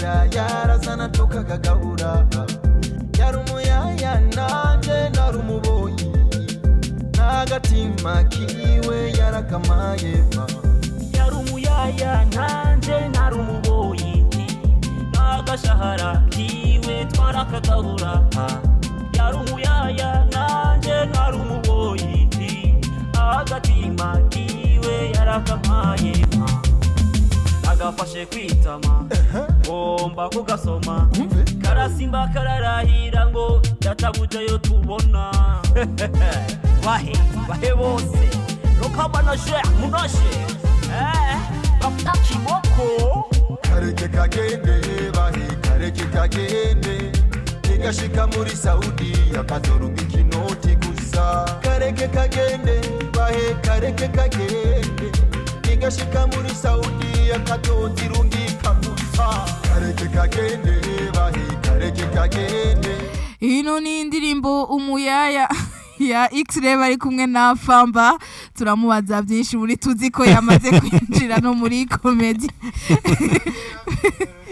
kera yarazana tukakagabura yarumuyaya nanje narumuboyi nagatima kiwe yarakamaye yarumuyaya nanje narumuboyi nagashahara kiwe twarakagabura yarumuyaya nanje narumuboyi agatima kiwe yarakamaye agafashe kwitama ngomba kugasoma karasimba kararahira ngo yatabujayo tubona wahe bose rokabanashe munashe bapaki boko kareke kagende bahe kareke kagende nigashika muri Saudi yakazorunga ikinoti gusa kareke kagende bahe kareke kagende nigashika muri Saudi yakazozirungika gusa kareke kagende bahe kareke kagende. Ino ni indirimbo umuyaya ya X-Ray bari kumwe na Famba turamubaza byinshi muri tuzi ko yamaze kwinjira no muri comedy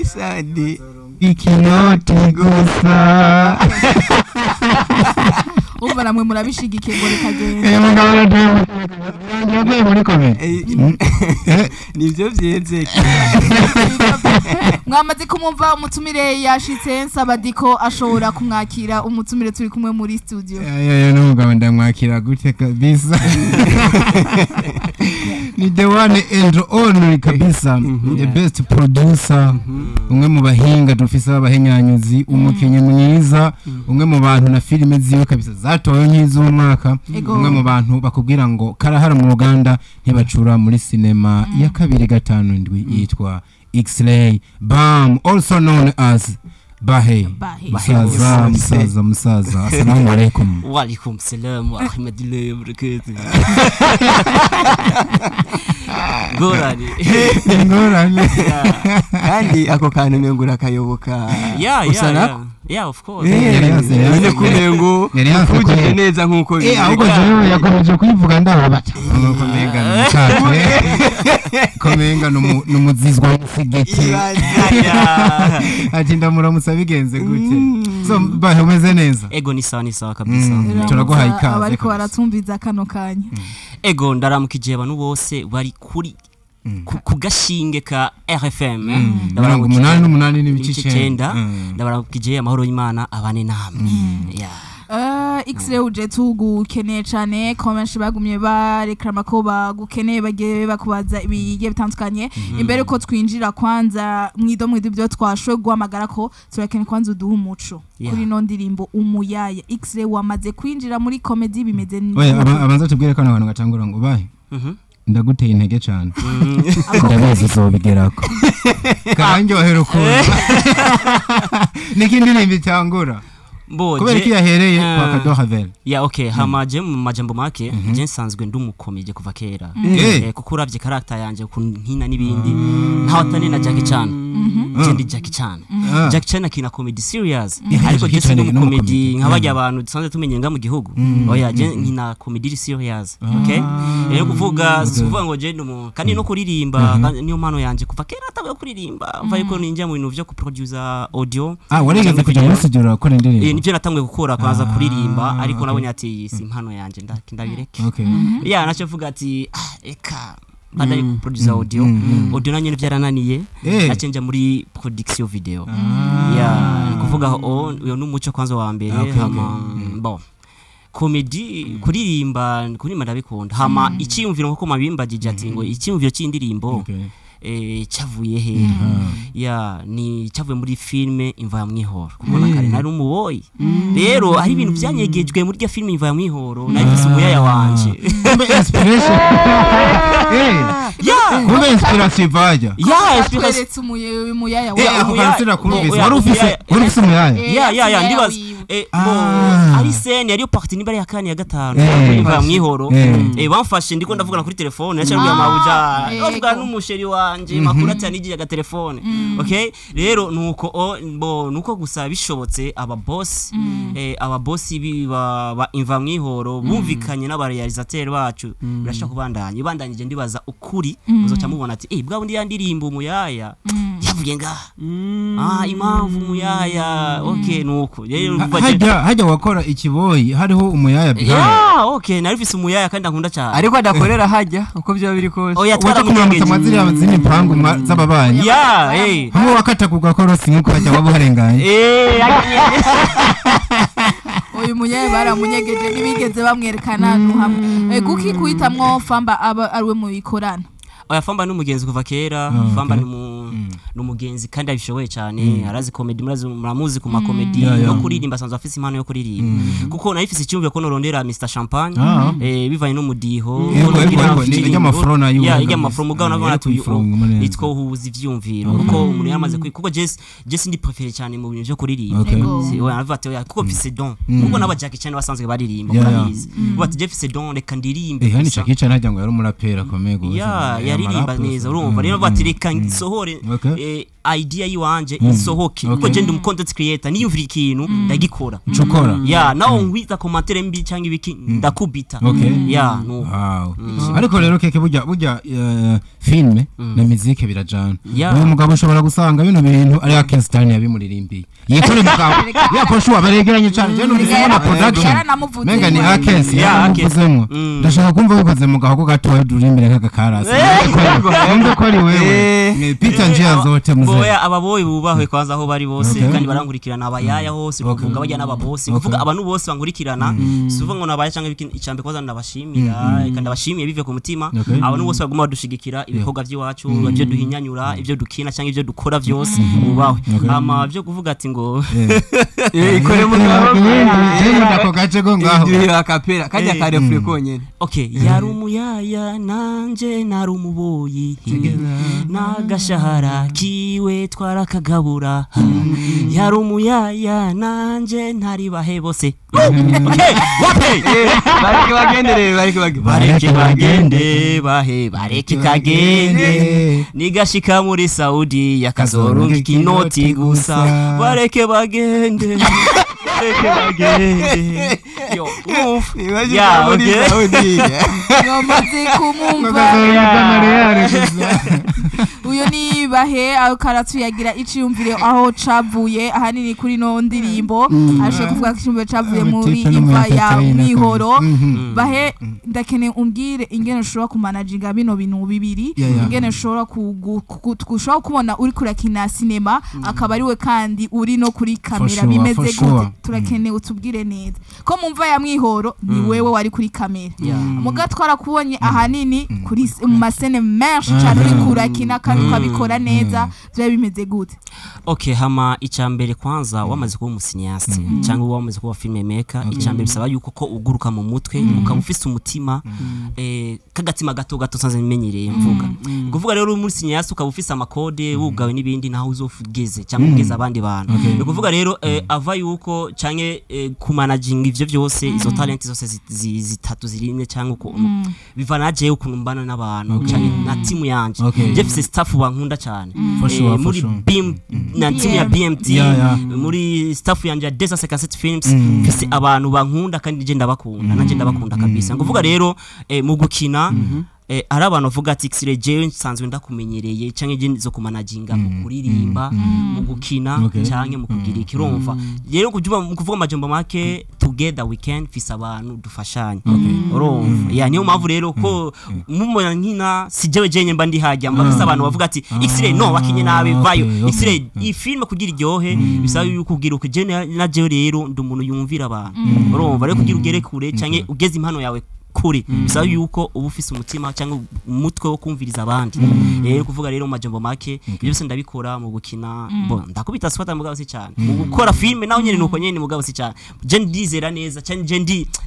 Sadi ikinoti gusa umva namwe murabishigike ngo rekagende yagiye muri comedy nivyo vyeze mwamaze kumumva umutumire yashitse nsabadiko ashobora kumwakira umutumire turi kumwe muri studio n'umugabo ndamwakira gute kabisa ni the one and only kabisa the best producer umwe mu bahinga dufise abahenyanyuzi umukenye mwiza umwe mu bantu na filime ziwe kabisa zatoye nk'iz'umwaka umwe mu bantu bakubwira ngo karahara mu Uganda ntibacura muri cinema ya 257 yitwa X-Ray Bam, also known as Bahe. Musaza. Assalamu alaikum. Wa alaikum salam wa rahmatullahi wa barakatuh. Gorani. Kandi ako kantu ngura kayoboka. Yeah, of course. None kumengo uje neza nkuko ahubwo jewe yakomeje kuyivuga ndabata. Komenga numuzizwa musigeti. Ati ndamuramutsa bigenze gute. So bahe umeze neza. Ego ni sawa kabisa. Turaguha ikaze. Abariko baratumviza kano kanya. Ego ndaramukije abantu bose bari kuri kugashinge ka RFM ndabaramukije 8 n'ibice 9 ndabaramukije amahoro y'Imana abane namwe X-Ray uje tugukeneye cyane komenshi bagumye barekrama ko bagukeneye bagiye bakubaza ibigiye bitandukanye imbere ko twinjira kwanza mwido byo twashwe guhamagara ko turakeneye kwanza uduha umuco kuri no ndirimbo umuyaya X-Ray wamaze kwinjira muri comedy bimeze neza abanza tubwire ko abantu gacangura ngo bahe ndaguteye intege cyane ndabaza zobigerako kanjyohera uko nikindi nimbi cyangura kubera ko yahereye kwa Kadohavel okay hamaje mu majambo make je nsanzwe ndumukomeje kuva kera kuko uravye character yanje kunkina nibindi ntawatane na Jackie Chan ndi Jackie Chan akina comedy serious ariko je ndi comedy nk'abajya abantu dusanzwe tumenye nga mu gihugu oya je nkina comedy serious okay kuvuga ngo je ndumu kandi no kuririmba niyo mano yanje kuva kera atawe kuririmba mva yuko ninjya mu bintu byo kuproducer audio warigeze kuja muri studio rakora indirimbo nivyo natangwe gukora kwanza kuririmba ariko nabonye ati si impano yanje ndabireke nacho vuga ati eka badari producer audio nanye byarananiye nacenja muri production video kuvuga uyo n'umuco kwanza wa mbere bon comedy kuririmba ndabikunda hama icyumviro nko mabimbagije ati ngo icyumviro cy'indirimbo cyavuye he ni cyavuye muri filme Imva ya Mwihoro kuko nakare nari umuboyi rero hari ibintu byanyegejwe muri ya filme Imva ya Mwihoro nari umuyaya wanje inspiration kumbe inspiration vaja inspiration umuyaya ako kansira kumvise wari ufise umuyaya ndibaza ari scene yari party nibare ya kane ya gatanu Imva ya Mwihoro bamfashe ndiko ndavugana kuri telefone yacyari amabuja avuga n'umusheri wanje makuru ati nigiye ga telefone okay rero nuko gusa bishobotse aba boss ba Imva ya Mwihoro bumvikanye n'abarealisateur bacu birashaka kubandanye ndibaza ukuri uzoca mubona ati bwa bundi yandirimba umuyaya byavuye ngaha impamvu umuyaya okay nuko hajya wakora ikiboyi hariho umuyaya okay narifise umuyaya kandi akunda cyane ariko adakorera hajya uko byaba biri kose oya twaramunyegeje amazina y'abazini pangu z'ababanyi hamwe wakata kugakora sinko hajya wabo harenganye uyu munyaya baramunyegeje nibigeze bamwerekana hamwe guki kuhitamwo Famba aba ariwe mu bikorana oya Famba n'umugenzi kuva kera Famba n'umugenzi kandi abishoboye cyane arazi comedy muramuzi ku ma comedy no kuririmba sanzwe afise impano yo kuririmba kuko nayifise icyumve ko norondera Mr Champagne bivanye no mudiho ijya amafro na yo ijya amafro mugabo nabona nitwo hubuza ivyumviro kuko umuntu yamaze kuko Jesse ndi prefer cyane mu bintu byo kuririmba oya navate oya kuko mfise don kuko n'abajaki cyane basanzwe baririmba urabizi bati Jesse don reka ndirimbe hani Chakicha najya ngo yari umurapera komego yaririmba neza urumva rero bati reka nsohore idea yiwanje isohoke kuko je ndi content creator niyumvira ikintu ndagikora cukora naho ngwita commentaire mbi cyangwa ibiki ndakubita no ariko rero keke burya filme na musique birajana uyu mugabo ushobora gusanga bino bintu ari Akestani yabimuririmbiye yikore mugabo yakoshwa baregeranye cyane je n'umuzima production menga ni Akes yakuzemo ndashaka kumva ukoze mugabo ko gatoye durimbire nk'agakarasi nkumve ko ari wewe ni Peter njia zote boya ababoyi bubahwe kwanza aho bari bose kandi barangurikirana abayaya hose kuvuga bajya n'ababosi kuvuga abantu bose bangurikirana suvuga ngo nabaya cyangwa icambe kwanza ndabashimira kandi abashimiye bive ku mutima abantu bose baguma badushigikira ibikorwa by'iwacu byo duhinyanyura ibyo dukina cyangwa ibyo dukora byose bubahwe ama byo kuvuga ati ngo ikore mu ndako gace go ngaho iyo akapera kajya kare fure konyene okay yari umuyaya nanje nari umuboyi nagashahara kiwe twarakagabura yari umuyaya nanje ntari bahe bose okay wape bareke kagende nigashika muri Saudi yakazorunga ikinoti gusa bareke bagende yo ya okay yomaze kumumva uyo ni bahe akaratu yagira iciyumvire aho cavuye ahanini kuri no ndirimbo ashe kuvuga ko iciyumvire cavuye muri imva ya Mwihoro bahe ndakene umbwire ingene ushobora kumanaginga bino bintu bibiri ingene ushobora kushobora kubona uri kurakina cinema akaba ari we kandi uri no kuri kamera bimeze gute turakene utubwire neza ko mumva ya Mwihoro ni wewe wari kuri kamera muga twarakubonye ahanini kuri mu masene menshi cyane uri kurakina kandi ukabikora neza bya bimeze gute okay hama icambere kwanza wamaze kuba umusinyasti cyangwa wamaze kuba filmmaker icambere bisaba yuko ko uguruka mu mutwe ukaba ufise umutima kagatima gato sanze menyereye mvuga kuvuga rero muri sinyasti ukaba ufise amakode wugawe nibindi naho uzofugeze cyangwa ugeze abandi bantu kuvuga rero ava yuko canke ku managing ivyo byose izo talent zose zitatu zirimwe cyangwa uko bivanaje ukuntu mbana n'abantu cyane na team yanje Jeff's staff bankunda cyane muri BIM na team ya BMT muri staff yanje ya Desa Cassette Films fise abantu bankunda kandi je ndabakunda nanje ndabakunda kabisa nguvuga rero mu gukina ari abantu bavuga ati xire jewe nsanzwe ndakumenyereye canke je zo kumanaginga mu kuririmba mu gukina canke mu kugira ikirumva rero kuvuga amajambo make together we can fisa abantu dufashanye urumva niyo mpamvu rero ko mumona nkina sijewe jenye mba ndi hajya mbafisa abantu bavuga ati xire no bakinye nabe vayo xire i film kugira iryohe bisaba yuko kugira uko je na jewe rero ndumuntu yumvira abantu urumva rero kugira ugere kure canke ugeze impano yawe kuri bisaba yuko uba ufise umutima cyangwa umutwe wo kumviriza abandi kuvuga rero majambo make byose ndabikora mu gukina ndakubita swata mugabo si cyane mu gukora filme naho nyene nuko nyene mugabo si cyane je ndizera neza cyane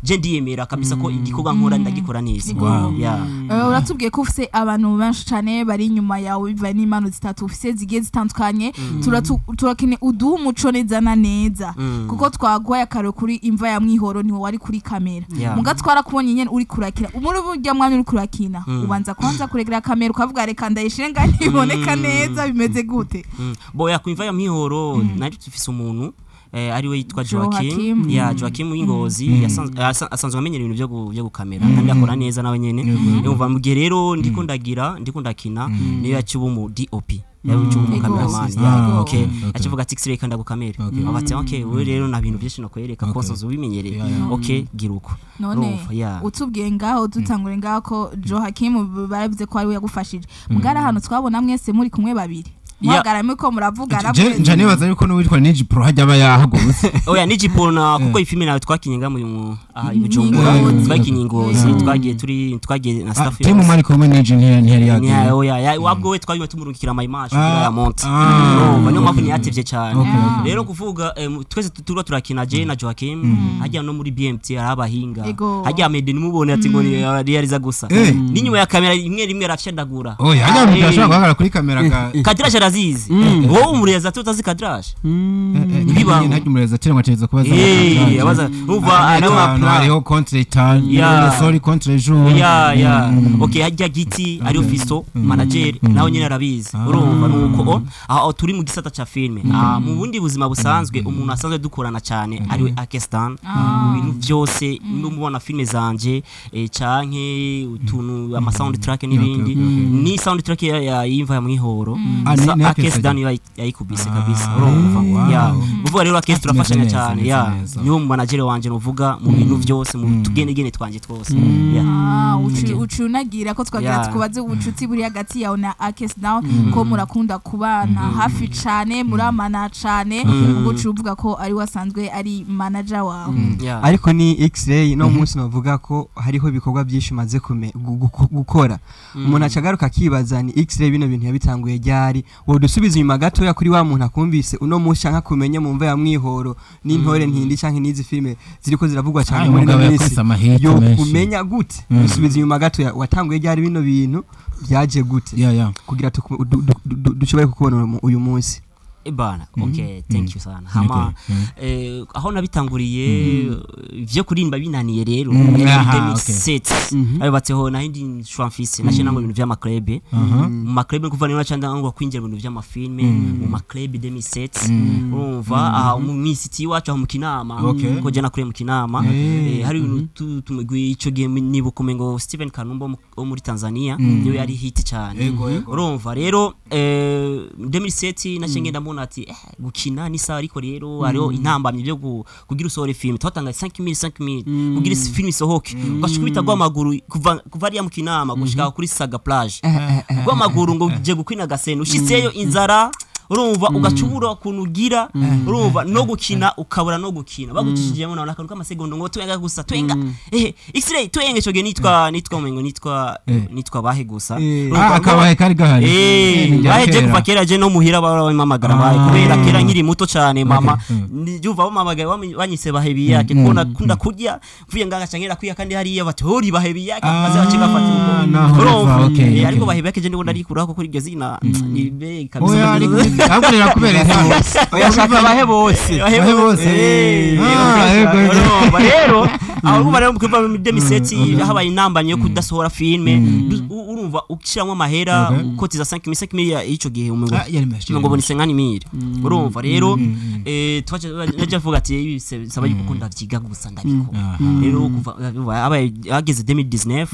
je ndiyemera kabisa ko igikorwa nkora ndagikora neza uratubwiye ko ufise abantu benshi cyane bari inyuma yawe biva n'imano zitatu ufise zigiye zitandukanye turakene uduha umuco neza na neza kuko twagwaye akaro kuri imva ya Mwihoro niho wari kuri kamera mugatwara kubonye nyene uri kurakira umuri burya mwanya uri kurakina ubanza kwanza kuregera kamera ukavuga reka ndayishenga niboneka neza bimeze gute boya kuimva ya Mwihoro nari tufise umuntu ari we yitwa Joachim w'Ingozi asanzwe amenyera ibintu byo gukamera kandi akora neza nawe nyene yumva mu gihe rero ndiko ndakina niyo yaciba mu DOP yabucunga mu cameraman Ego. okay acivuga ati X-ray kanda gukamera abati okay we rero na bintu byinshi no kwereka ko sozo bimenyereye okay giruko none utubwiye ngaho dutangure ngaho ko Joachim bavuze ko ari we yagufashije mugara hano twabona mwese muri kumwe babiri mwagarame ko muravugana je nibaza yuko n'uwitwa Niji Pro hajya aba yahagurutse oya Niji Pro na kuko ifilme nawe twakinye nga mu Bujumbura twakinye ngozi twagiye na staff timu mari kumwe Niji ntiyari yagiye oya wabwo we twagiye tumurungikira ama image kugira ya monte no niyo mpamvu ntiyatevye cyane rero kuvuga twese turakina je na Joachim hajya no muri BMT arabahinga hajya Mede nimubone ati ngo realiza gusa n'inyuma ya kamera imwe rafyandagura oya hajya mutashaka guhagarara kuri kamera Kadrash arazizi wowe umureza tutazi Kadrash nibiba ntajya umureza cyangwa cyeza kubaza yabaza uva ariho contract sorry contract okay hajya giti ari officer manager naho nyine arabizi urumva nuko aho turi mu gisata ca filme mu bundi buzima busanzwe umuntu asanzwe dukorana cyane ari Akestan ibintu byose mubona filme zanje canke utuntu ama soundtrack n'ibindi ni soundtrack ya Imva ya Mwihoro Akestan yayikubise kabisa urumva uvuga rero Akestan turafashanya cyane niyo manager wanje nuvuga mu bintu byose mu tugenegene twanje twose ucunagira ko twagira tukubaze ubucuti buri hagati yawe na Akestan ko murakunda kubana hafi cyane muramana cyane ubucu uvuga ko ari wasanzwe ari manager wawe ariko ni X-ray no munsi navuga ko hariho ibikorwa byinshi maze gukora umuntu acagaruka akibaza ni X-ray bino bintu yabitanguye ryari wo dusubiza inyuma gato ya kuri wa muntu akumvise uno munsi nka kumenya mu mva ya Mwihoro n'intore ntindi canke nizi filme ziriko ziravugwa cyane muri minsi yo kumenya gute dusubiza inyuma gato watanguye ryari bino bintu byaje gute kugira dushobore kukubona uyu munsi Bana okay thank you sana hama aho nabitanguriye vyo kurimba binaniye rero 2007 abibatseho na hindi shwamfise nashenango ibintu vya maklebe mu maklebe kuva niyo nacanda ngo kwinjira ibintu vya mafilme mu maklebe 2007 urumva mu misiti wacu aho mu Kinama ko je nakure mu Kinama hari ibintu tumugwi ico game nibukume ngo Steven Kanumba wo muri Tanzania niyo yari hit cyane urumva rero 2007 nashengenda ati gukina ni sawa ariko rero ariho intambamye byo kugira usore film twatanga 5000 kugira film isohoke ugashikubita gwa maguru kuva ari mu Kinama gushika kuri Saga plage gwa maguru ngo je gukwina gasene ushiseyo inzara urumva ugacubura kunugira urumva no gukina ukabura no gukina bagucishijemo naho nakaruka amasegondo ngo twenga gusa twenga X-ray twenge cyo nitwa mengo nitwa bahe gusa akabahe kari gahari baheje kuva kera je no muhira baramamagara bahe kubera kera nkiri muto cyane mama ndyuva bamamagara banyise bahebi yake kona kunda kurya mvuye nganga cyangera kwiya kandi hari yabatori bahebi yake maze bacika fati urumva ariko bahebi yake je ndibona ari kurako kuri gezina ni be kabisa akorera kubereza oyashaka bahe bose rero aho bari mu kuva mu 2007 habaye intambanye yo kudasohora filme urumva ukishiramwe amahera kotiza 5,000 ico gihe umengo ngo ni 50,000 urumva rero twaje naje vuga ati saba yuko ndavyiga gusa ndabiko rero kuva abaye ageze 2019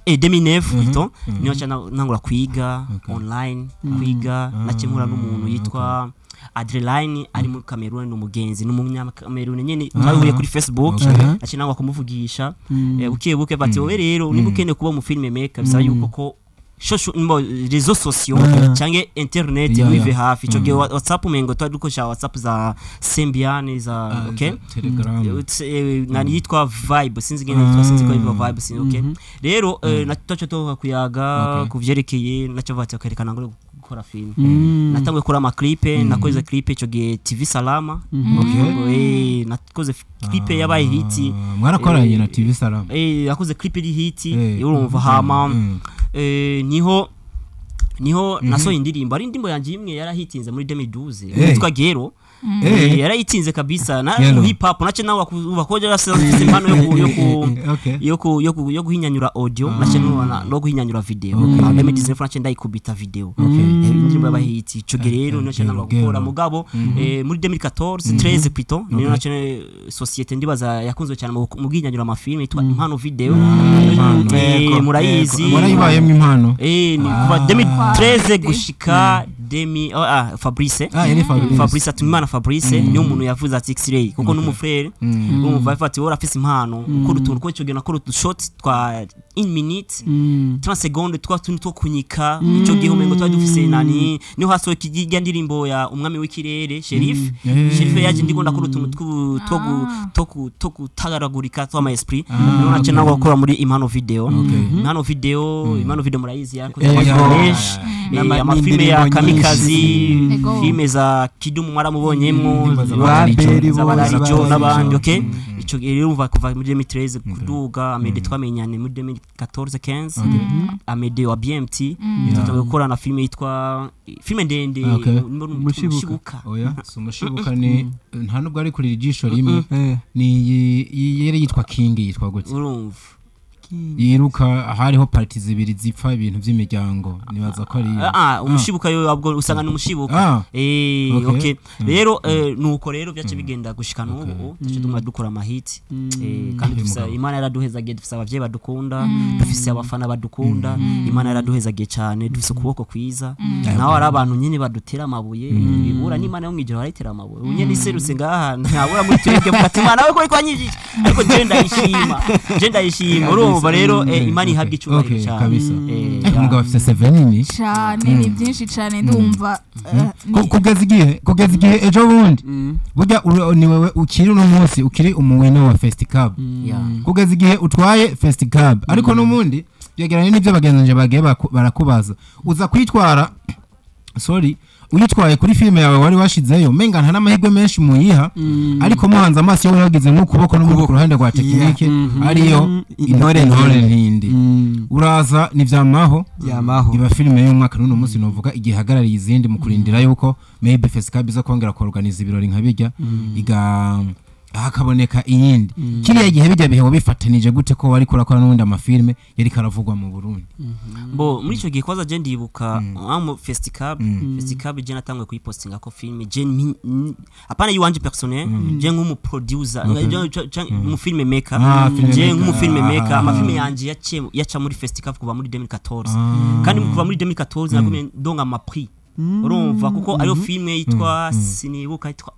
2009 niyo cyana nangura kwiga online kwiga nakemura n'umuntu yitwa Adreline ari muri Cameroon n'umugenzi n'umunyakamerune nyene twahuye kuri Facebook acinangwa kumuvugisha buke bati wowe rero nibukene kuba mu film maker bisaba yuko ko shosho nimbo réseaux sociaux canke internet wive hafi ico gihe WhatsApp mengo twadukoresha WhatsApp za Symbian za okay Telegram nani yitwa Vibe sinzi ko Vibe sinzi okay rero natacho to kuyaga kuvyerekeye naco vati kerekana ngo gukora film natangwe kora ama clip nakoze clip ico gihe TV Salama okay nakoze clip yabaye hit mwarakoranye na TV Salama yakoze clip iri hit urumva hama niho naso indirimbo ari indimbo yanje imwe yarahitinze muri 2012 yitwa Gero yarayitinze kabisa na hip hop nace nawe ubakoje rafise impano yo guhinyanyura audio nace no guhinyanyura video ndeme Disney France ndayikubita video indimbo y'abahiti ico rero nace nawe gukora mugabo muri 2014 13 plutôt niyo nace societe ndibaza yakunzwe cyane mu guhinyanyura amafilme yitwa impano video murayizi murayibayemo impano ni kuva 2013 gushika Fabrice yari Fabrice Atumimana Fabrice ni umuntu yavuze ati X-ray kuko n'umufrere umva afati wora afise impano ko rutuntu ko cyo ko shot twa 1 minute 30 secondes twa tuntu to kunyika ico gihume ngo twa dufise nani niho haso kijya ndirimbo ya umwami w'ikirere Sheriff yaje ndikunda ko rutuntu to kutagaragurika twa ma esprit none cyane gukora muri impano video murayizi yako amafilme ya Kamikazi filme za Kidumu mwaramubonyemwo Zabarijo n'abandi okay ico rero uva kuva muri 2013 kuduga Amede twamenyane muri 2014-15 Amede wa BMT tutagukora na filme yitwa filme ndende Mushibuka Mushibuka ni nta nubwo ari kuri ijisho rimwe ni yari yitwa King yitwa gute urumva yiruka hariho parties zibiri zipfa ibintu by'imiryango nibaza ko ari umushibuka yo abwo usanga n'umushibuka okay rero nuko rero byace bigenda gushikana ubu cyo tumwa dukora amahiti kandi dufisa Imana yaraduhezagiye dufisa abavye badukunda dufisa abafana badukunda Imana yaraduhezagiye cyane dufisa ukuboko kwiza naho ari abantu nyine badutera amabuye bibura n'Imana yo mwijoro aritera amabuye unyene iserutse ngaha ntabura muri twebwe mukati Imana we ko kwanyije ariko genda yishima rero Imana ihabwa icyubahiro cyane kabisa umugabo afite 7 nini cyane ni byinshi cyane ndumva kugeza igihe ejo bundi burya ni wewe ukiri no munsi ukiri umuwene wa festival kugeza igihe utwaye festival ariko n'umundi byegeranye n'ibyo bagenzanje bagiye barakubaza uza kwitwara uyitwaye kuri filme yawe wari washizeyo menga nta namahirwe menshi muyiha ariko muhanze amaso yo yagize n'ukuboko n'umubiri ku ruhande rwa tekinike ariyo intore ntindi uraza nivyamaho iba filme y'umwaka n'uno munsi novuga igihe hagarariye izindi mu kurindira yuko maybe festival biza kongera ko organize ibirori nkabijya hakaboneka iyindi kiriya gihe bijya biheho bifatanije gute ko wari kurakora n'ubundi amafilme yari karavugwa mu Burundi bo muri ico gihe kwaza je ndibuka mu festival je natangwe kuyipostinga ko filme je apana yiwanje personnel je nk'umu producer mu filme maker je nk'umu filme maker amafilme yanje yaca muri festival kuva muri 2014 kandi kuva muri 2014 nagumye ndonga ama prix urumva kuko ayo filme yitwa sinibuka yitwa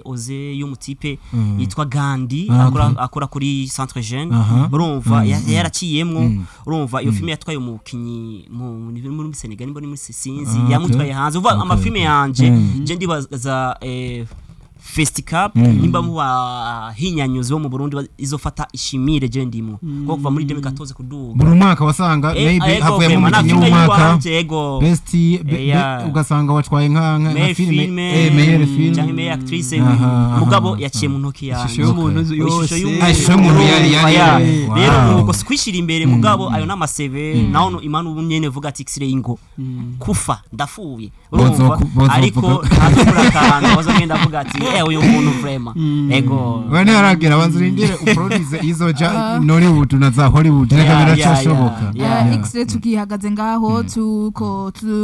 Oze y'umutipe yitwa Gandhi akora kuri Centre Jeune urumva yaraciyemwo urumva iyo filme yatwaye umukinyi muri Senegal mboni muri Sinzi yamutwaye hanze uva amafilme yanje je ndibaza festival nimba mu hinyanyuzi bo mu Burundi izofata ishimire je ndimo ko kuva muri 2014 kuduga buri mwaka wasanga maybe havuye mu mwaka best ugasanga watwaye nka filme meilleure film cyangwa meilleure actrice mugabo yaciye mu ntoki yaje umuntu yose rero nuko skwishira imbere mugabo ayo n'amaseve naho Imana ubumyene vuga ati X-ray ingo kufa ndafuye urumva ariko ntazurakana bazogenda vuga ati uyu muntu vrema ego bane aragira banzurindire uproduce izoja Nollywood na za Hollywood n'kamera cyashoboka X-ray tukihagaze ngaho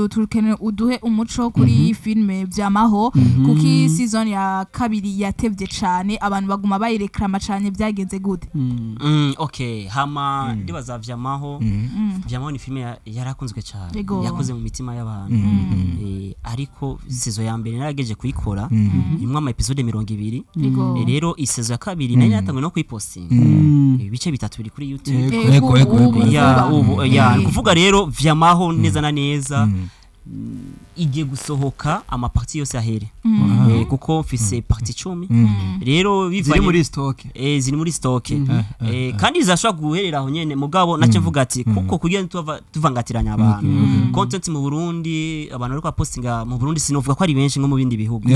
tukeneye uduhe umuco kuri filme byamaho kuki season ya kabiri yatevye cyane abantu baguma bayirekrama cyane byagenze gute okay hama ndibaza vyamaho ni filme yarakunzwe cyane yakoze mu mitima y'abantu ariko season ya mbere narageje kuyikora imwe ama episode 200 rero isezo ya kabiri nari natangwe no kuyipostinga ibice bitatu biri kuri YouTube kuvuga rero vyamaho neza na neza igiye gusohoka amaparti yose ahere kuko mfise parti 10 rero ziri muri stock ziri muri stock kandi zashobora guherera aho nyene mugabo nace mvuga ati kuko kugira tuvangatiranya abantu content mu Burundi abantu ariko postinga mu Burundi sinovuga ko ari benshi nko mu bindi bihugu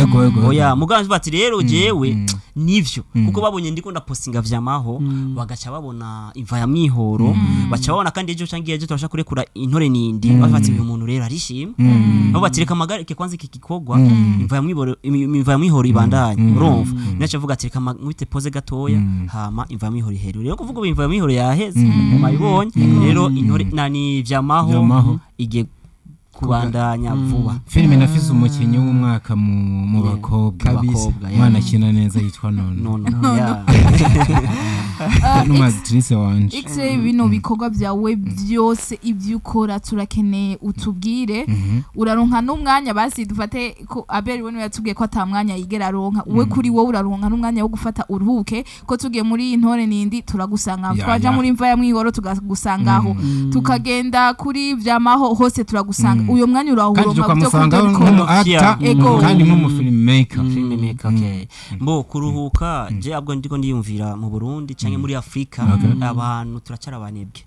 oya mugabo bati rero jewe nivyo kuko babonye ndiko ndapostinga vyamaho bagaca babona imva ya mwihoro baca babona kandi ejo cangiye ejo turashaka kurekura intore nindi bafati uyu muntu rero arishimye batireka magarike kwanza iki kikogwa imva ya mwihoro ibandanye urumva nace vuga ati reka mwite pose gatoya hama imva ya mwihoro ihere rero kuvuga imva ya mwihoro yaheze mayibonye rero intore nani vyamaho igiye kubandanya vuba filme nafise umukinyi w'umwaka mu bakobwa mwana kina neza yitwa Nono n'umuzitrice wanje X-ray bino bikorwa byawe byose ibyo ukora turakeneye utubwire uraronka n'umwanya basi dufate ko Abel we yatubwiye ko atamwanya yigera aronka we kuri wowe uraronka n'umwanya wo gufata uruhuke ko tugiye muri intore nindi turagusanga twaja muri imva ya mwihoro tugagusangaho tukagenda kuri vyamaho hose turagusanga uyo mwanya urahuronka byo kumusanga kandi nk'umu filmmaker okay mbo kuruhuka je abwo ndiko ndiyumvira mu Burundi canke muri Afrika abantu turacara abanebwe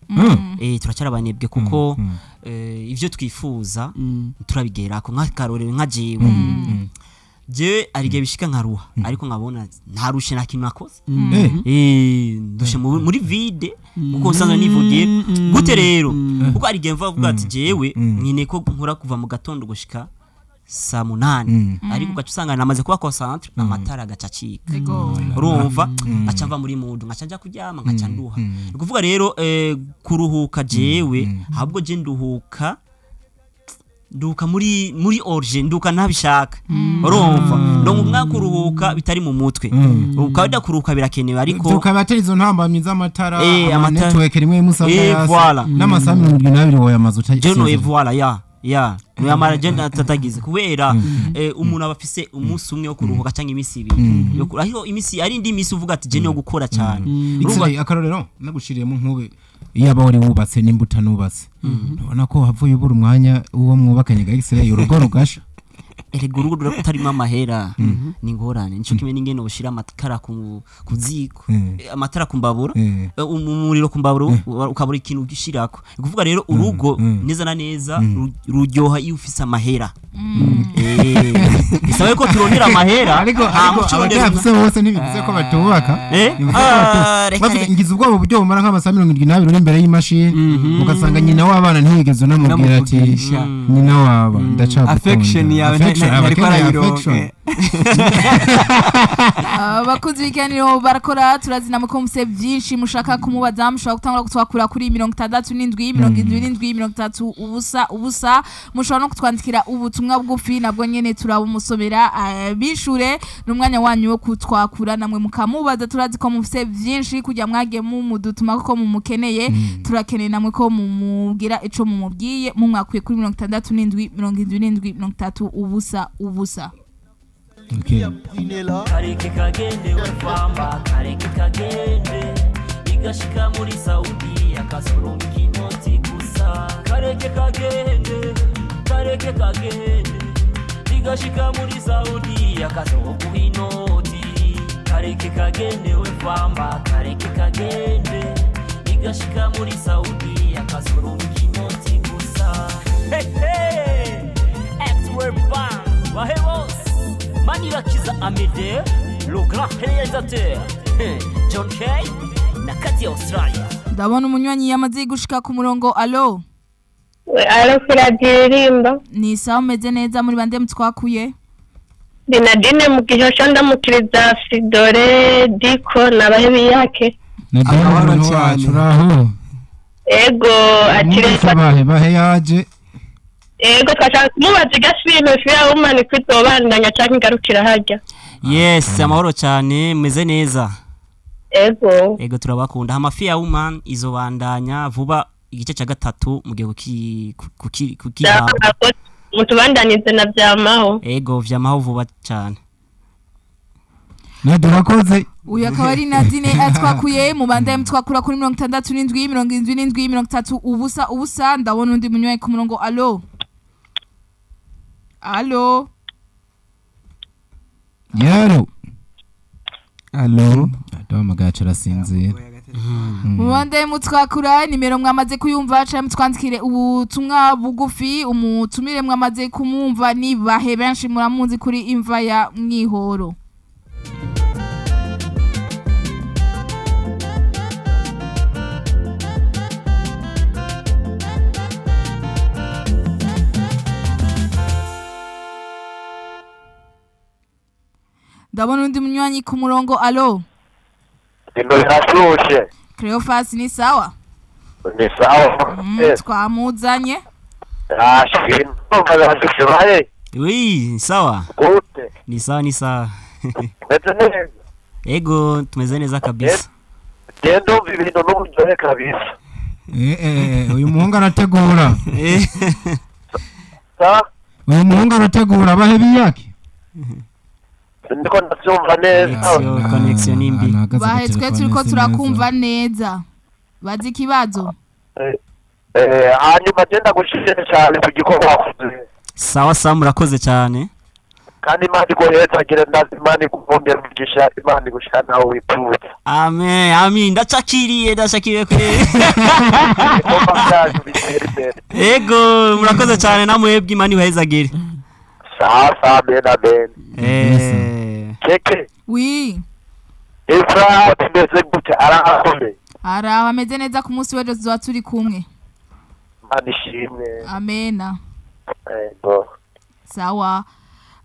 turacara abanebwe kuko ivyo twifuza turabigera ko nk'akarorero nka jewe arige bishika nkaruha ariko nkabona ntarushe na kintu nakoze ndushe muri vide kuko usanga nivugiye gute rero kuko arige mvuga ati jewe nyine ko nkura kuva mu gatondo gushika saa 8 ariko ugaca usanga namaze kuba concentre amatara agacacika urumva acamva muri mudu ngaca kuryama ngaca nduha ukuvuga rero kuruhuka jewe ahubwo je nduhuka muri origin nduka ntabishaka urumva ndongo mwakuruhuka bitari mu mutwe ukabida kuruhuka birakenewe ariko tukabatera izo ntambamye z'amatara network rimwe musanga n'amasaha 72 woyamaze utagiye voilà Nuyamara agenda atatagize kubera umuntu abafise umunsi umwe wo kuruhuka cyangwa imisi ibiri aho imisi ari indi misi uvuga ati je niyo gukora cyane urumva akarorero nagushiriyemo nkube yaba wari wubatse n'imbuta nubatse ubona ko havuye ubura umwanya uwo mwubakanye X-ray urugo rugasha Erego urugo rutarimo amahera ni ngorane nico kimwe n'ingene ushira amatara kuziko amatara kumbabura umuriro kumbabura ukabura ikintu gishirako kuvuga rero urugo neza na neza ruryoha iyo ufise amahera isabe ko turondera amahera ariko abafise bose ntibivuze ko batubaka ngize ubwo buryo bumara nk'amasaha 72 uri imbere y'imashini ugasanga nyina w'abana ntiyigeze unamubwira ati nyina waba ndacaka affection yawe abakuzi biganiro barakora turazina mukomse byinshi mushaka kumubaza mushaka gutangura kutwakura kuri 67 77 ubusa mushaka no kutwandikira ubutumwa bugufi nabwo nyene turabumusomera bishure n'umwanya wanyu wo kutwakura namwe mukamubaza turazi ko mufise byinshi kujya mwage mu mudutuma ko mumukeneye turakeneye namwe ko mumugira ico mumubwiye mumwakuye kuri 67 77 ubusa okay kareke kagende wefamba kareke kagende igashika muri Saudi akasoronga kinoti gusa kareke kagende igashika muri Saudi akasoronga inoti kareke kagende wefamba kareke kagende igashika muri Saudi akasoronga kinoti gusa hey X-Ray Band Bahemos Manirakiza Amede le grand réalisateur John Kay na kati ya Australia ndabona umunywanyi yamaze gushika ku murongo allo kiradirimba ni sawa meze neza muri bande mutwakuye Dinadine mu gihosho ndamukiriza Fidore Diko nabahebi yake Nadine cyane uraho ego akireza bahe yaje ego twashaka kumubaza gasibintu fira umani kwitobandanya cyangwa ingarukira hajya yes amahoro cyane meze neza ego turabakunda amafi ya woman izobandanya vuba igice cya gatatu mu gihe kukiha mutubandanize na vyamaho ego vyamaho vuba cyane Nadurakoze uyu akaba ari Nadine atwakuye mu banda mutwakura kuri 67 77 ubusa ndabona undi munywayi ku murongo allo yaro allo ndamagacha rasinzira Mwande mutwakura nimero mwamaze kuyumva cha mutwandikire ubutumwa bugufi umutumire mwamaze kumumva nibahe benshi muramunzi kuri imva ya mwihoro ndabona undi munywanyi ku murongo allo Ndio nasuje. Cleophas ni sawa? Ni sawa. Twamuzanye. Shino bazaje. Oui, sawa. Gute. Ni sawa. Meze neza. Ego tumeze neza kabisa. gendo ibintu n'uburyohe kabisa uyu muhungu arategura sa uyu muhungu arategura abahe biyake ndiko ndavyumva neza connection nimbi bahetswe turiko turakumva neza bazi ikibazo hanyuma genda gushimira cyane ku gikorwa wakoze sawa sawa murakoze cyane kandi Imana iguheza gira ndazi Imana iguvumbira umugisha Imana igushika nawe wifuza amen ndacakiriye kure ego murakoze cyane namwebwe Imana ihezagire sawa amen keke oui Efra tumeze gute arakomeye araho ameze neza ku munsi w'ejo tuzoba turi kumwe Imana ishimwe amena ego sawa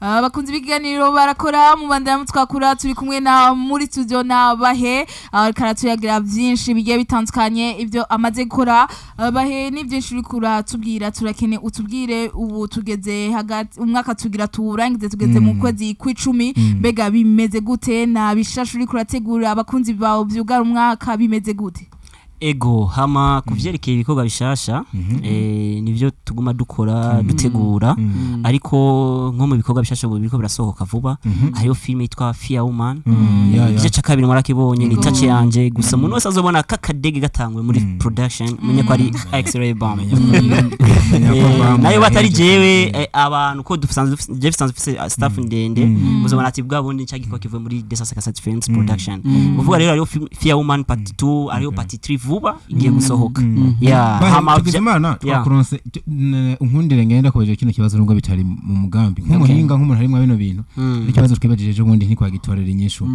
bakunze ibiganiro barakora mu bandana twakura turi kumwe na muri studio na bahe karatuyagira byinshi bigiye bitandukanye ibyo amaze gukora bahe ni byinshi uri kura tubwira turakene utubwire ubu tugeze hagati umwaka tugira turangize tugeze mu kwezi kw'icumi mbega bimeze gute na bishashu uri kurategura abakunzi bawo byugara umwaka bimeze gute ego hama kuvyerekeye ibikorwa bishasha nivyo tuguma dukora dutegura ariko nko mu bikorwa bishasha biriko birasohoka vuba hariyo filme yitwa Fear Woman igice ca kabiri mwarakibonye ni touch yanje gusa umuntu wese azobona kakadege gatangwe muri production menye ko ari X-ray bomb nayo batari jewe abantu ko dusanzwe staff ndende muzobona ati bwa bundi cyagiko kivuye muri Desasakasat Films production uvuga rero hariyo Fear Woman part 2 hariyo part 3 vuba igiye gusohoka hama tugizimana twakuronse unkundire ngenda kubeje kino kibazo nubwo bitari mu mugambi nk'umuhinga nk'umuntu harimo bino bintu ikibazo twibajeje ubundi ntikwagitorera inyishu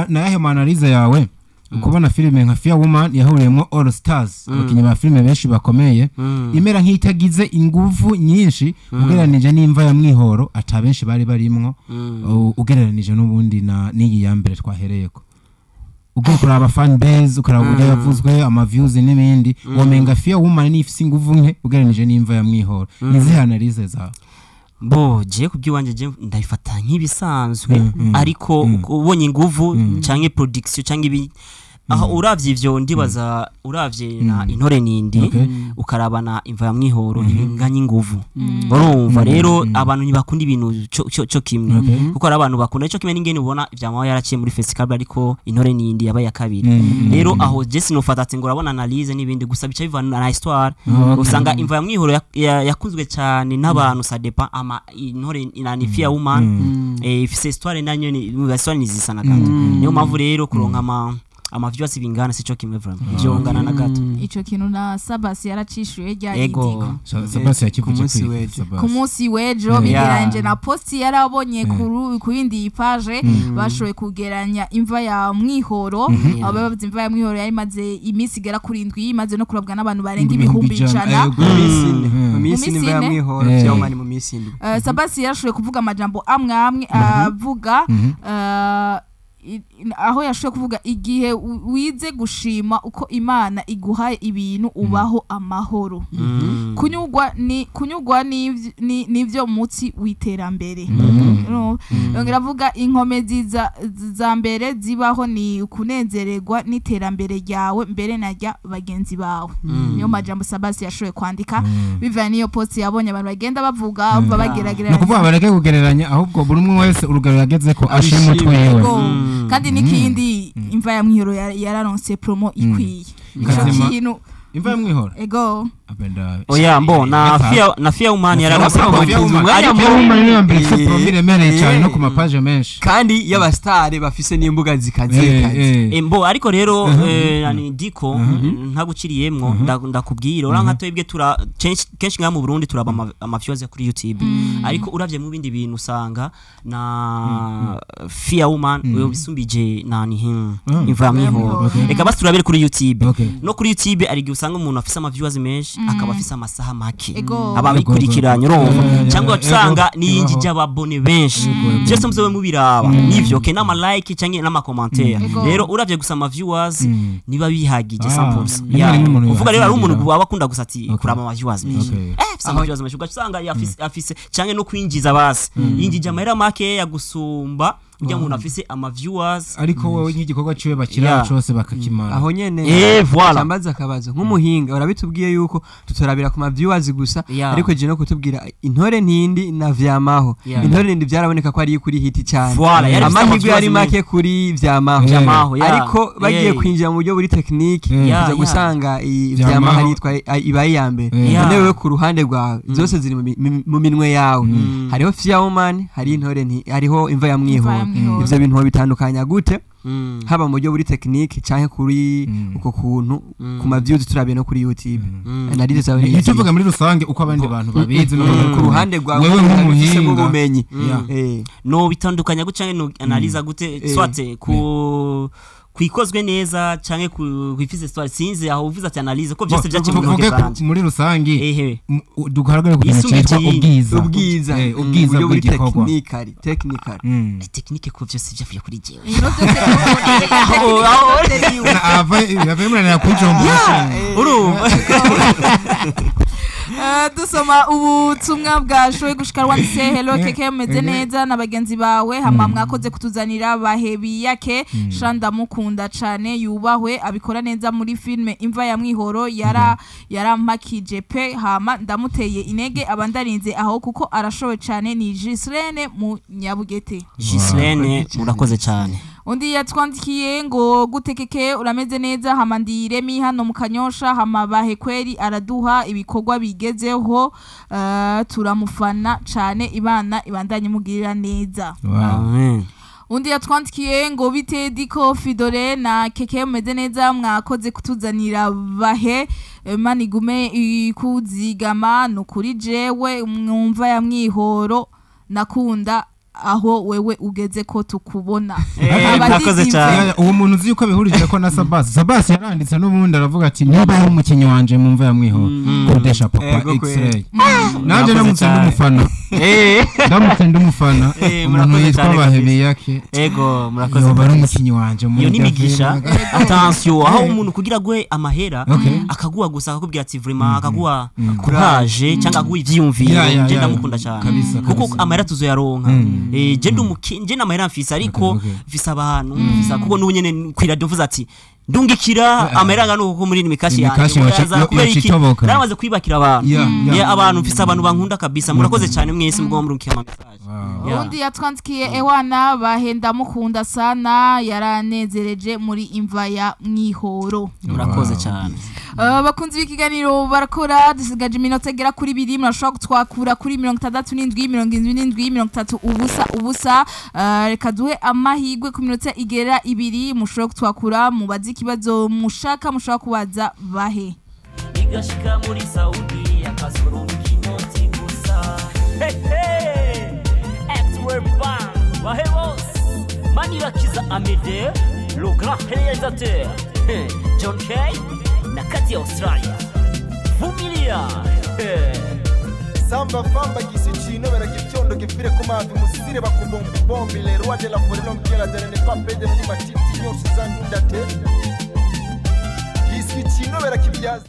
na yahe manalize yawe ukubona filime nka Fear Woman yahuriyemo All Stars abakinyi ba filime benshi bakomeye imera nk'itagize inguvu nyinshi ugereranije n'imva ya mwihoro atabenshi bari barimwo ugereranije n'ubundi na n'iyi ya mbere twahereyeko ubwo kuraba fan base ukaraba uburyo yavuzwe ama views n'ibindi womenga Fear Woman ni ifise inguvu nke ugereranije n'imva ya mwihoro nizihe analyse zawe bo je kubyiwanje je ndabifata nk'ibisanzwe ariko ubonye inguvu canke production canke ibi aho uravye ivyo ndibaza uravye na intore nindi ukarabana imva ya mwihoro inganye inguvu urumva rero abantu ntibakunda ibintu cyo kimwe kuko ari abantu bakunda ico kimwe n'ingene ubona ivyamaho yaraciye muri festival ariko intore nindi yabaye ya kabiri rero aho Jesse no fatati ngo urabona analyse n'ibindi gusa bica bivana na histoire usanga imva ya mwihoro yakunzwe cyane n'abantu ça dépend ama intore inani Fear Woman ifise histoire nanyo ni histoire nizisana kandi niyo mpamvu rero kuronka amavyo bingana sico kimwe vraiment byongana na gato ico kintu na Sabasi yaracishuye ryayitiko Sabasi yakivuje ku munsi w'ejo bigiranje na post yarabonye ku yindi page bashoye kugeranya imva ya mwihoro ababaza imva ya mwihoro yari maze imisi gera kuri 7 yimaze no kurabwa n'abantu barenga ibihumbi 100 mu misi imva ya mwihoro cyangwa mu misi Sabasi yarashoye kuvuga amajambo amwe avuga aho yashoye kuvuga igihe wize gushima uko Imana iguhaye ibintu ubaho amahoro kunyugwa nivyo mutsi witerambere yongera avuga inkomezi za mbere zibaho ni kunezererwa n'iterambere ryawe mbere najya bagenzi bawe niyo majambo Sabasi yashoye kwandika bivanye niyo post yabonye abantu bagenda bavuga bageragera no kuvuga bareke kugereranya ahubwo buri umwe wese urugero yageze ko ashima utwewe kandi nikindi imva ya mwihoro yararonse promo ikwiye ikintu imva ya mwihoro ego oya mbo na Fear Woman yararonse promire mere cyane no ku mapaje menshi kandi y'abastare bafise n'imbuga zikaze mbo ariko rero yani diko ntaguciriyemwo ndakubwira ora nkatwebwe tura kenshi nka mu Burundi turaba amafyoze kuri YouTube ariko uravye mu bindi bintu usanga na Fear Woman uyo bisumbije nani imva ya mwihoro eka basi turabere kuri YouTube no kuri YouTube ari usanga umuntu afise amaviews menshi akaba afise amasaha make ababikurikiranye urumva cyangwa usanga n'injije ababone benshi byose muzobe mubiraba nivyo ke nama like cyangwa nama commentaire rero uravye gusa ama viewers niba bihagije 100% uvuga rero ari umuntu wabakunda gusa ati kurama ama viewers menshi ama viewers menshi ugasanga afise cyangwa no kwinjiza basi yinjije amahera make ya gusumba ujya umuntu afise ama viewers ariko wowe nk'igikorwa ciwe bakira cyose bakakimara aho nyene voilà cyambaza akabazo nk'umuhinga urabitubwiye yuko tutorabira ku ma viewers gusa ariko je no kutubwira intore ntindi na vyamaho intore ntindi byaraboneka ko ari kuri hit cyane amahirwe yari make kuri vyamaho ariko bagiye kwinjira mu buryo buri technique kuza gusanga vyamaho aritwa ibaye yambere newe ku ruhande rwawe zose ziri mu minwe yawe hariho Firewoman hari intore hariho imva ya mwihoro ivyo bintu bitandukanya gute haba mu buryo buri technique canke kuri uko kuntu ku ma views turabiye no kuri YouTube analize zawe nituvuga muri rusange uko abandi bantu babizi no ku ruhande rwawe wewe nk'umuhinga ubumenyi no bitandukanya gute canke no analyze gute swate ku kwikozwe neza canke kwifise histoire sinze aho uvuze ati analyze ko byose byakivuga muri rusange dugaragara ku kintu cyitwa ubwiza bw'igikorwa technical technique ko byose byavuye kuri jewe yavemerera kujomba dusoma ubutumwa bwashoye gushika rwanditse hello keke meze neza na bagenzi bawe hama mwakoze kutuzanira bahebi yake shanda mukunda cane yubahwe abikora neza muri filme imva ya mwihoro yarampakije pe hama ndamuteye inege abandarinze aho kuko arashowe cane ni Gislene mu Nyabugete. Gislene murakoze cane. Undi yatwandikiye ngo gutekeke urameze neza hama ndiremi hano mu Kanyosha hama bahe kweri araduha ibikorwa bigezeho turamufana cane ibana ibandanye mugirira neza. Amen. Undi yatwandikiye ngo bite diko Fidore na keke meze neza mwakoze kutuzanira bahe manigume ikuzigama no kuri jewe mwumva ya mwihoro nakunda aho wewe ugeze ko tukubona abakoze cyane uwo muntu uzi yuko abihurije ko na Sabas yaranditse n'ubundi aravuga ati niba ari umukinyi wanje mumva yamwiho kodesha papa X-ray nanje namutenda umufana ndamutenda umufana umuntu yitwa bahebe yake ego murakoze bari umukinyi wanje iyo nimigisha attention aho umuntu kugira gwe amahera akaguha gusa akakubwira ati vraiment akaguha courage cyangwa aguha ivyumviro je ndamukunda cyane kuko amahera tuzoyaronka je ndumukinje namahera mfisa ariko mfisa abantu mfisa kuko n'ubunyene kwiradiyo vuza ati ndungikira amahera ngano kuko muri nimikashi yanjye kubera iki naramaze kwibakira abantu abantu mfisa abantu bankunda kabisa murakoze cyane mwese mugomba murunkiye ama message undi yatwandikiye ewana bahenda mukunda sana yaranezereje muri imva ya mwihoro murakoze cyane bakunzi b'ikiganiro barakora dusigaje iminota gera kuri 2 murashobora gutwakura kuri 67 ubusa reka duhe amahigwe ku minota igera 2 mushobora gutwakura mubazi ikibazo mushaka mushobora kubaza bahe igashika muri Saudi yakazuru kinoti gusa X-Web bahe boss Manirakiza Amede le grand réalisateur John Kay na kati ya Australia Vumilia Samba famba kisicino vera kicyondo gifire ku mavi musire bakubombi bombi le roi de la forêt l'homme qui la terre n'est pas près de ni matiti yo sizanunda te kisicino vera kibyaza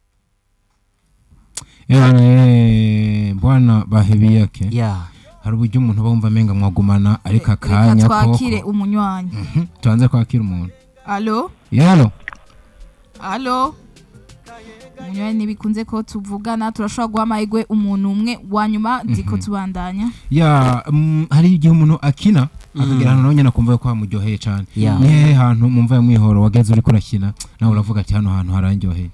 bwana bahebi yake hari uburyo umuntu bumva menga mwagumana ariko akanya ko twakire umunywanyi tuanze kwakira umuntu allo allo munywanyi bikunze ko tuvugana turashobora guhamagwe umuntu umwe wanyuma ziko tubandanya hari igihe umuntu akina akagira hano nyine akumva ko hamuryoheye cyane nihe hantu mumva ya mwihoro wageze uri kurakina nawe uravuga ati hano hantu harandyoheye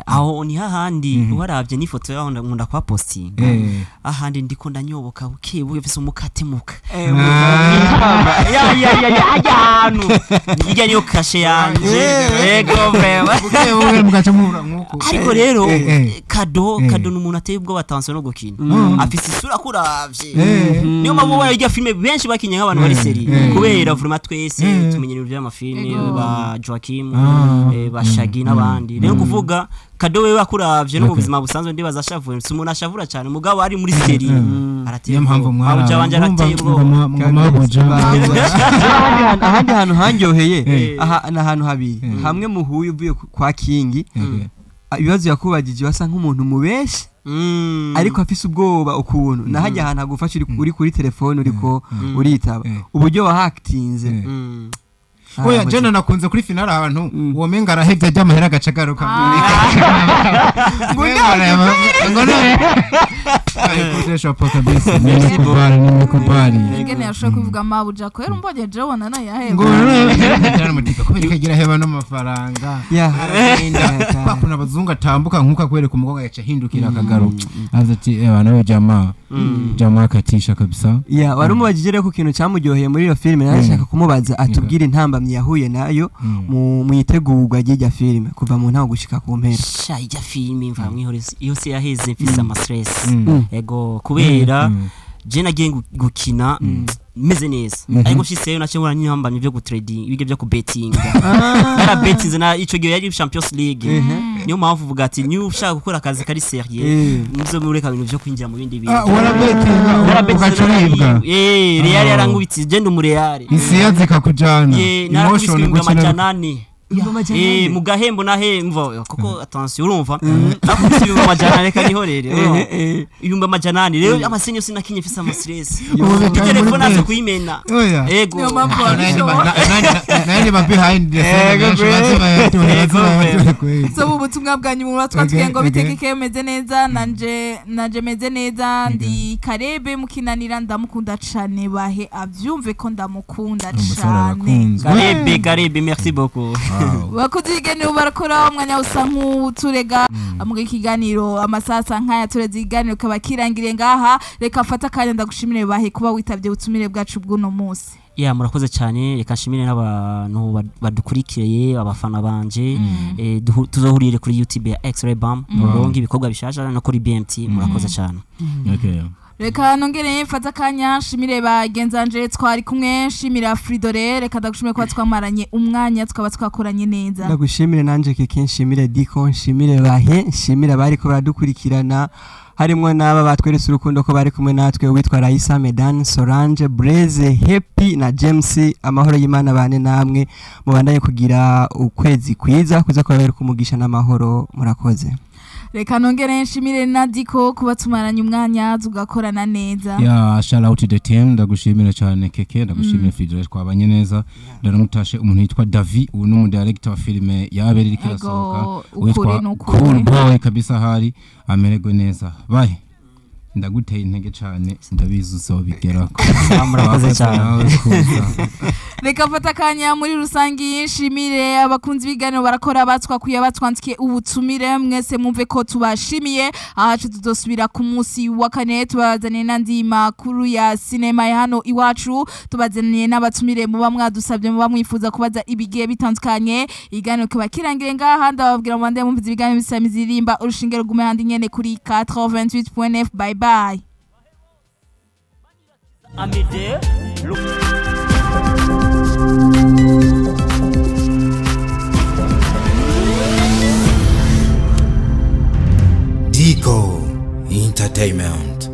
aho ni hahandi uharavye n'ifoto yaho nkunda kwa posting ahandi ndiko ndanyoboka bukebuye vise umukate muka hano nijya niyo kashe yanje ego vrema bukebuye mugaca muhura nkuko ariko rero kado n'umuntu ateye ubwo batanzwe no gukina afise isura kuravye niyo mpamvu barya filme benshi bakinye nk'abantu bari seri kubera vraiment twese tumenyera ibyo amafilme ba Joaquim ba Shaggy n'abandi rero kuvuga kado wewe akuravye no mu buzima busanzwe ndibaza ashavuye umuntu ashavura cyane mugabo ari muri seri arateye impamvu mwara abanje arateye ubwo ahandi hantu hanyoheye aha na hantu habiri hamwe muhuye uvuye kwa King ibibazo yakubagije wasa nk'umuntu mubeshi ariko afise ubwoba ukuntu nahajya ahantu agufasha uri kuri telefone uriko uritaba uburyo wahakitinze oya jana nakunze kuri finale abantu uwo menga arahevye ry'amahera gacagaruka ayikoresha poka bisi ni kubari ngene yashaka kuvuga mabuja ko mbonye je wona no yaheba jana mutika ko bikagira heba no mafaranga bakuna abazungu atambuka nkuka kwereka umukobwa yaca hindukira akagaruka ati abantu jamaa katisha kabisa wari umubajije ko kintu cyamuryoheye muri iyo filime narashaka kumubaza atubwire intambamye yahuye nayo mu itegurwa ry'ijya filime kuva mu ntago gushika ku mpera sha ijya filime mva mwihoreze yose yaheze mfise ama stress ego kubera je nagiye gukina meze neza ariko shiseyo nacyengura n'intambamye byo gutrading ibige byo kubetting ara betting na ico gihe yari Champions League niyo mpamvu uvuga ati ni ushaka gukora akazi kari serieux muzo mureka ibintu byo kwinjira mu bindi bintu wara betting Real yarangubitse je ndu mu Real isi yazika kujana emotion gukina mu gahembo nahemvo kuko attention urumva nakubise ibihumbi amajana reka nihorere ibihumbi amajana rero amasenyo sinakinye mfise ama stress telefone aza kuyimena ego nani ba behind so ubutumwa bwanyu mu batwatwiye ngo bitekeke meze neza nanje meze neza ndi Karebe mukinanira ndamukunda cane bahe avyumve ko ndamukunda cane Karebe merci beaucoup bakuzigene barakora umwanya usa nk'uturega mu kiganiro amasasa nkaya tureze iganiro kaba kirangire ngaha reka fata kanya ndagushimire bahe kuba witavye ubutumire bwacu bw'uno munsi murakoze cyane reka nshimire n'abantu badukurikiye abafana banje tuzohurire kuri YouTube ya X-Ray Bam murongo ibikorwa bishaje no kuri BMT murakoze cyane reka nongere mfata kanya nshimire bagenzanje twari kumwe nshimira Fridore reka ndagushimire ko twamaranye umwanya tukaba twakoranye neza ndagushimire nanje keke nshimire Diko nshimire bahe nshimire bari ko baradukurikirana harimo n'aba batweretse urukundo ko bari kumwe natwe witwa Raisa Medan Solange Blaze Happy na James amahoro y'Imana bane namwe mubandanye kugira ukwezi kwiza kuza kubera kumugisha n'amahoro murakoze reka nongere nshimire Nadiko kuba tumaranye umwanya tugakorana neza shout out to the team ndagushimira cyane keke ndagushimira Fidel twabanye neza ndaramutashe umuntu yitwa Davi ubu n'umu director wa filime yabere iri kirasohoka witwa Cool Boy kabisa hari amerego neza bye ndaguteye intege cyane ndabizi uzobigerako murakoze cyane reka fata kanya muri rusangi nshimire abakunzi biganiro barakora batwakuye batwandikiye ubutumire mwese mwumve ko tubashimiye ahacu tudosubira ku munsi wa kane tubazaniye n'andi makuru ya sinema ya hano iwacu tubazaniye n'abatumire muba mwadusabye muba mwifuza kubaza ibigiye bitandukanye iganiro kiba kirangire ngaha ndababwira mu bande mumviza ibiganiro bisamiza irimba urushinge rugume handi nyene kuri 88.9 bye bye Amede Diko Entertainment.